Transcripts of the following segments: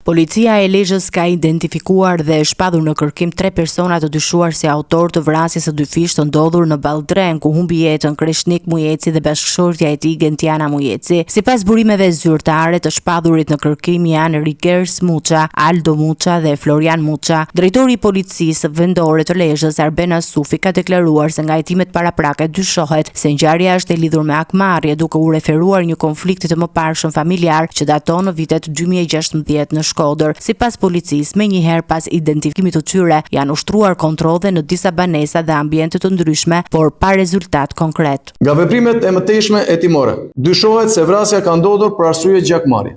Policia e Lezhës ka identifikuar dhe shpadhur në kërkim 3 persona të dyshuar si autor të vrasjes së dy fish të ndodhur në Ballldren, ku humbi jetën Kreshnik Mujeci dhe bashkëshortja e tij Gentiana Mujeci. Sipas burimeve zyrtare, të shpadhurit në kërkim janë Rikers Muça, Aldo Muça dhe Florian Muça. Drejtori i policisë vendore të Lezhës, Arbena Sufi, ka deklaruar se nga hetimet paraprake dyshohet se ngjarja është e lidhur me akmarrje, duke u referuar një konflikti të mëparshëm familjar që daton në vitet 2016 në Shkodër. Sipas policisë, menjëherë pas identifikimit të tyre, janë ushtruar kontrolle në disa banesa dhe ambiente të ndryshme, por pa rezultat konkret. Nga veprimet e mëtejshme hetimore, dyshohet se vrasja ka ndodhur për arsye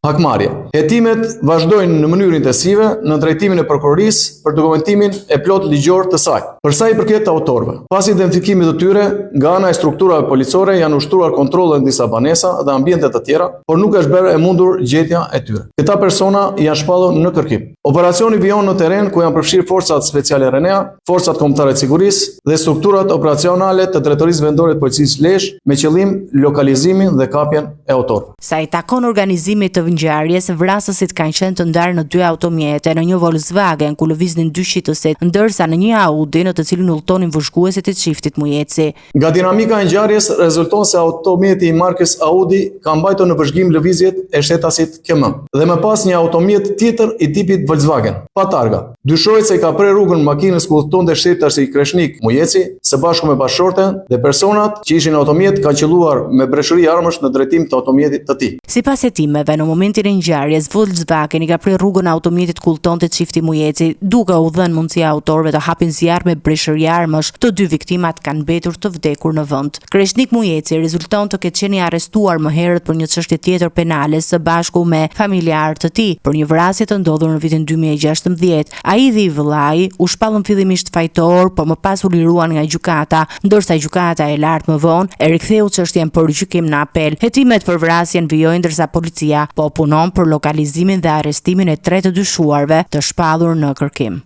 hakmarrje. Hetimet vazhdojnë në mënyrë intensive në drejtimin e prokurorisë për dokumentimin e plot ligjor të saj. Për sa i përket autorëve, pas identifikimit të tyre, nga ana e strukturave policore janë ushtruar kontrolle në disa banesa dhe ambiente të tjera, por nuk është bërë e mundur gjetja e tyre. Këta persona janë shpallur në kërkim. Operacioni vijon në terren ku janë përfshirë forcat speciale RENEA, forcat kombëtare të sigurisë dhe strukturat operacionale të Drejtorisë Vendore të Policisë Lezhë me qëllim lokalizimin dhe kapjen e autorëve. Sa i takon organizimit të ngjarjes, vrasësit kanë qenë të ndarë në 2 automjete, në një Volkswagen ku lëviznin 2 shitësit, ndërsa në një Audi në të cilin udhtonin vëzhguesit e çiftit Mujeci. Nga dinamika e ngjarjes rezulton se automjeti i markës Audi ka mbajtur në vëzhgim lëvizjet e shtetasit KM dhe më pas një automjet tjetër i tipit Volkswagen, pa targa. Dyshohet se ka prerë rrugën makinës ku udhtonte shtetësi Kreshnik Mujeci së bashku me bashkëshorten dhe personat që ishin në automjet kanë qelluar me breshëri armësh në drejtim të automjetit të tij. Sipas hetimeve, në momentin e ngjarjes, Volkswagen i ka prerë rrugën automjetit ku udhtonte çifti Mujeci, duke u dhënë mundësia autorëve të hapin zjarr me breshëri armësh. Të 2 viktimat kanë mbetur të vdekur në vend. Kreshnik Mujeci rezulton të ketë qenë arrestuar më herët për një çështje tjetër penale së bashku me familjarët të tij për një vrasje të ndodhur në vitin 2016. Ai dhe i vëllai u shpallën fillimisht fajtor, por më pas u liruan nga gjykata, ndërsa gjykata e lartë më vonë e riktheu çështjen për gjykim në apel. Hetimet për vrasjen vijojnë ndërsa policia po punon për lokalizimin dhe arrestimin e 3 të dyshuarve të shpallur në kërkim.